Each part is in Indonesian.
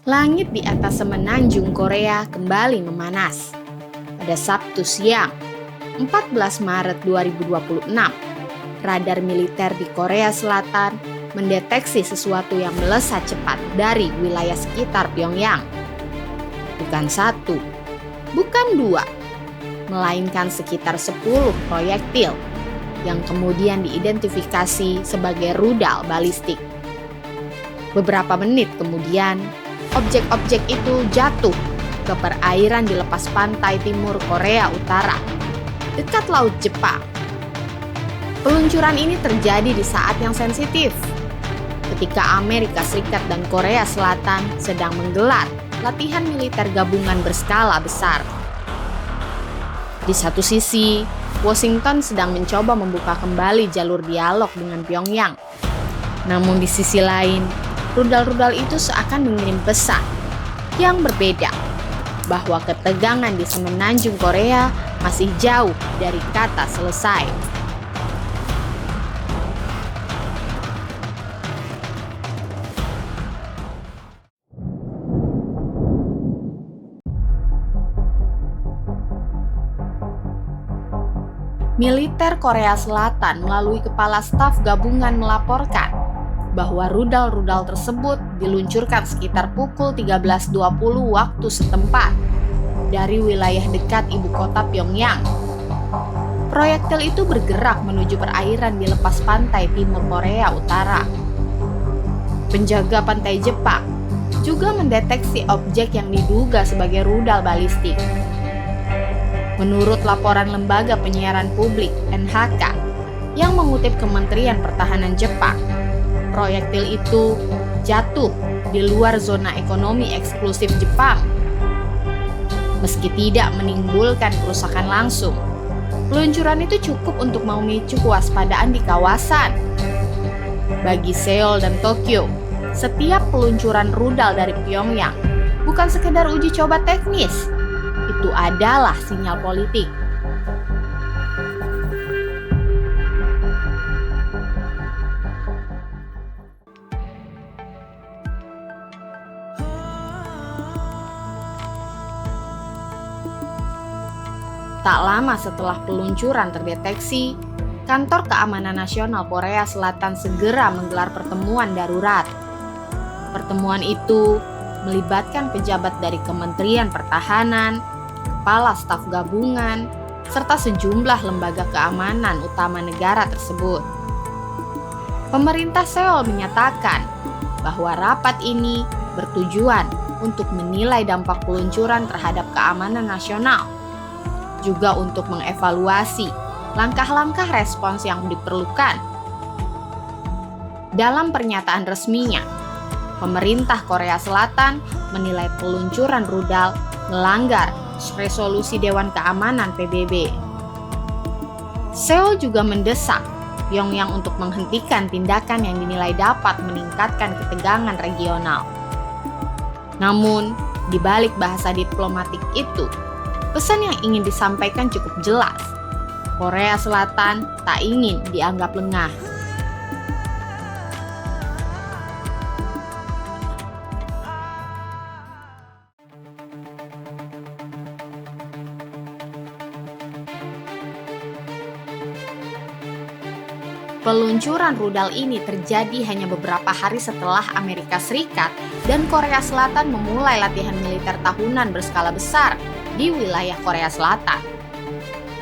Langit di atas semenanjung Korea kembali memanas. Pada Sabtu siang, 14 Maret 2026, radar militer di Korea Selatan mendeteksi sesuatu yang melesat cepat dari wilayah sekitar Pyongyang. Bukan satu, bukan dua, melainkan sekitar 10 proyektil yang kemudian diidentifikasi sebagai rudal balistik. Beberapa menit kemudian, objek-objek itu jatuh ke perairan di lepas pantai timur Korea Utara, dekat Laut Jepang. Peluncuran ini terjadi di saat yang sensitif, ketika Amerika Serikat dan Korea Selatan sedang menggelar latihan militer gabungan berskala besar. Di satu sisi, Washington sedang mencoba membuka kembali jalur dialog dengan Pyongyang. Namun di sisi lain, rudal-rudal itu seakan mengirim pesan yang berbeda, bahwa ketegangan di semenanjung Korea masih jauh dari kata selesai. Militer Korea Selatan melalui Kepala Staf Gabungan melaporkan bahwa rudal-rudal tersebut diluncurkan sekitar pukul 13.20 waktu setempat dari wilayah dekat ibu kota Pyongyang. Proyektil itu bergerak menuju perairan di lepas pantai timur Korea Utara. Penjaga pantai Jepang juga mendeteksi objek yang diduga sebagai rudal balistik. Menurut laporan lembaga penyiaran publik NHK yang mengutip Kementerian Pertahanan Jepang, proyektil itu jatuh di luar zona ekonomi eksklusif Jepang. Meski tidak menimbulkan kerusakan langsung, peluncuran itu cukup untuk memicu kewaspadaan di kawasan. Bagi Seoul dan Tokyo, setiap peluncuran rudal dari Pyongyang bukan sekedar uji coba teknis, itu adalah sinyal politik. Tak lama setelah peluncuran terdeteksi, Kantor Keamanan Nasional Korea Selatan segera menggelar pertemuan darurat. Pertemuan itu melibatkan pejabat dari Kementerian Pertahanan, Kepala Staf Gabungan, serta sejumlah lembaga keamanan utama negara tersebut. Pemerintah Seoul menyatakan bahwa rapat ini bertujuan untuk menilai dampak peluncuran terhadap keamanan nasional, juga untuk mengevaluasi langkah-langkah respons yang diperlukan. Dalam pernyataan resminya, pemerintah Korea Selatan menilai peluncuran rudal melanggar resolusi Dewan Keamanan PBB. Seoul juga mendesak Pyongyang untuk menghentikan tindakan yang dinilai dapat meningkatkan ketegangan regional. Namun, di balik bahasa diplomatik itu, pesan yang ingin disampaikan cukup jelas. Korea Selatan tak ingin dianggap lengah. Peluncuran rudal ini terjadi hanya beberapa hari setelah Amerika Serikat dan Korea Selatan memulai latihan militer tahunan berskala besar di wilayah Korea Selatan.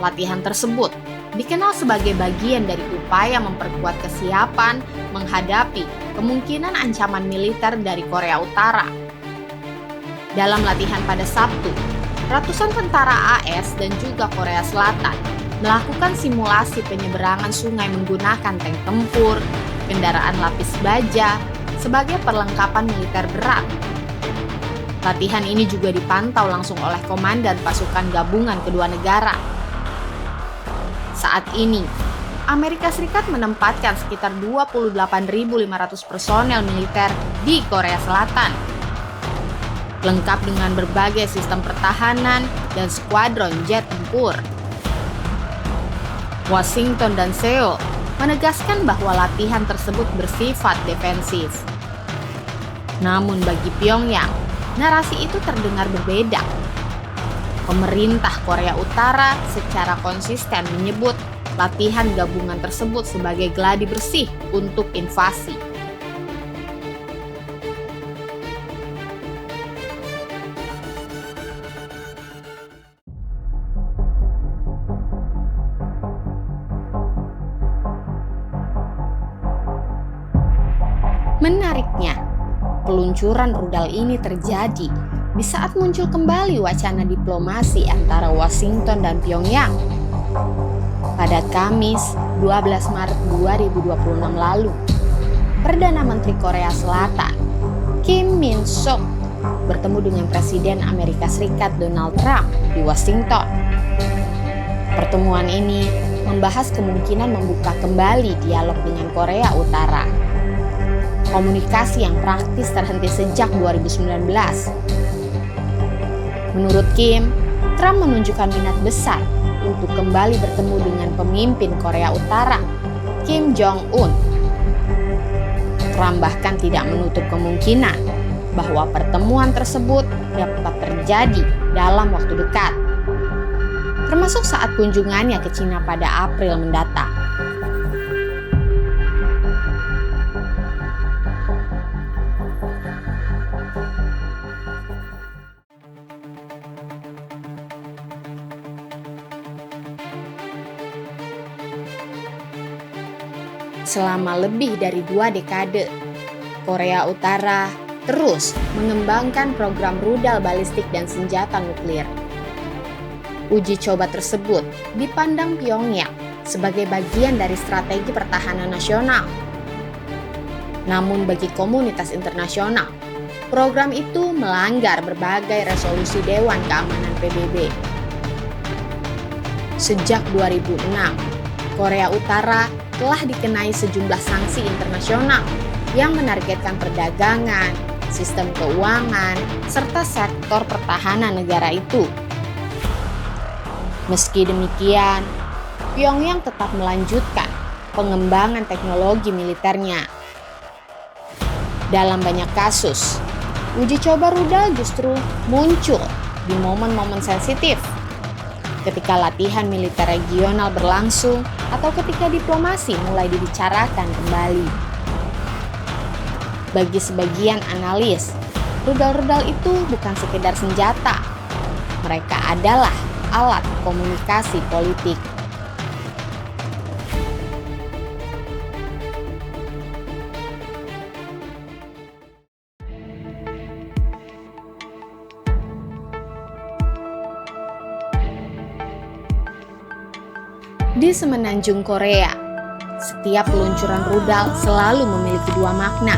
Latihan tersebut dikenal sebagai bagian dari upaya memperkuat kesiapan menghadapi kemungkinan ancaman militer dari Korea Utara. Dalam latihan pada Sabtu, ratusan tentara AS dan juga Korea Selatan melakukan simulasi penyeberangan sungai menggunakan tank tempur, kendaraan lapis baja, sebagai perlengkapan militer berat. Latihan ini juga dipantau langsung oleh komandan pasukan gabungan kedua negara. Saat ini, Amerika Serikat menempatkan sekitar 28.500 personel militer di Korea Selatan, lengkap dengan berbagai sistem pertahanan dan skuadron jet tempur. Washington dan Seoul menegaskan bahwa latihan tersebut bersifat defensif. Namun bagi Pyongyang, narasi itu terdengar berbeda. Pemerintah Korea Utara secara konsisten menyebut latihan gabungan tersebut sebagai gladi bersih untuk invasi. Menariknya, peluncuran rudal ini terjadi di saat muncul kembali wacana diplomasi antara Washington dan Pyongyang. Pada Kamis 12 Maret 2026 lalu, Perdana Menteri Korea Selatan Kim Min Seok bertemu dengan Presiden Amerika Serikat Donald Trump di Washington. Pertemuan ini membahas kemungkinan membuka kembali dialog dengan Korea Utara. Komunikasi yang praktis terhenti sejak 2019. Menurut Kim, Trump menunjukkan minat besar untuk kembali bertemu dengan pemimpin Korea Utara, Kim Jong-un. Trump bahkan tidak menutup kemungkinan bahwa pertemuan tersebut dapat terjadi dalam waktu dekat, termasuk saat kunjungannya ke Cina pada April mendatang. Selama lebih dari 2 dekade, Korea Utara terus mengembangkan program rudal balistik dan senjata nuklir. Uji coba tersebut dipandang Pyongyang sebagai bagian dari strategi pertahanan nasional. Namun bagi komunitas internasional, program itu melanggar berbagai resolusi Dewan Keamanan PBB. Sejak 2006, Korea Utara telah dikenai sejumlah sanksi internasional yang menargetkan perdagangan, sistem keuangan, serta sektor pertahanan negara itu. Meski demikian, Pyongyang tetap melanjutkan pengembangan teknologi militernya. Dalam banyak kasus, uji coba rudal justru muncul di momen-momen sensitif, ketika latihan militer regional berlangsung atau ketika diplomasi mulai dibicarakan kembali. Bagi sebagian analis, rudal-rudal itu bukan sekedar senjata. Mereka adalah alat komunikasi politik. Di semenanjung Korea, setiap peluncuran rudal selalu memiliki 2 makna.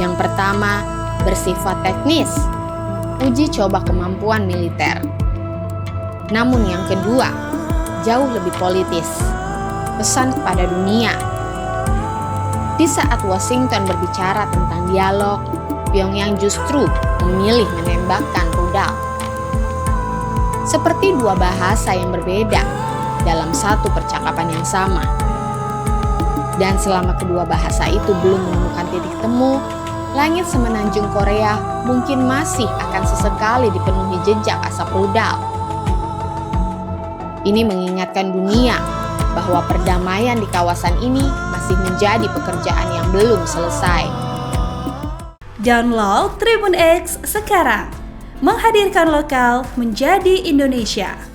Yang pertama, bersifat teknis, uji coba kemampuan militer. Namun yang kedua, jauh lebih politis, pesan kepada dunia. Di saat Washington berbicara tentang dialog, Pyongyang justru memilih menembakkan rudal. Seperti 2 bahasa yang berbeda dalam satu percakapan yang sama. Dan selama kedua bahasa itu belum menemukan titik temu, langit semenanjung Korea mungkin masih akan sesekali dipenuhi jejak asap rudal. Ini mengingatkan dunia bahwa perdamaian di kawasan ini masih menjadi pekerjaan yang belum selesai. Download Tribun X sekarang, menghadirkan lokal menjadi Indonesia.